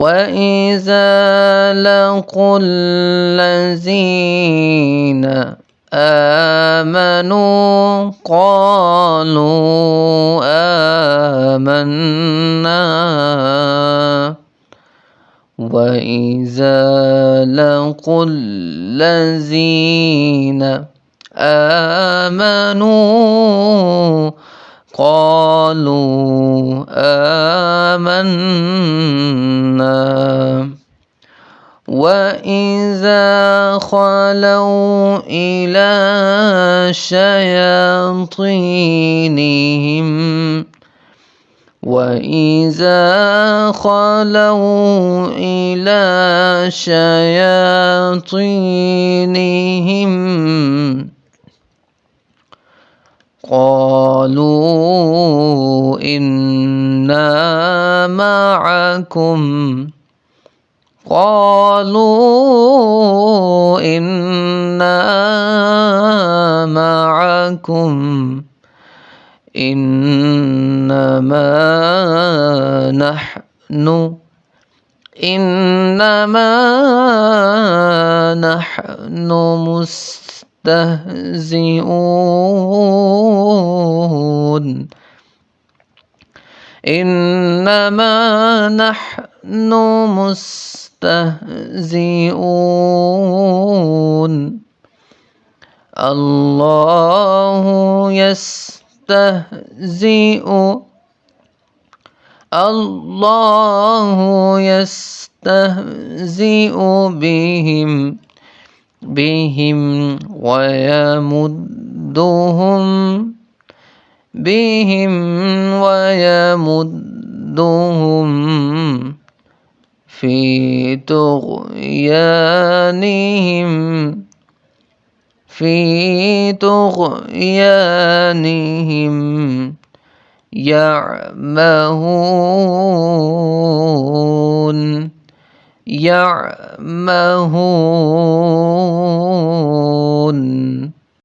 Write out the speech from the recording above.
وإذا لقوا الذين آمنوا قالوا آمنا وإذا لقوا الذين آمنوا قالوا آمنا وإذا خلوا إلى شياطينهم قالوا إنا معكم إنما نحن مستهزئون الله يستهزئ بهم ويمدهم في طغيانهم يعمهون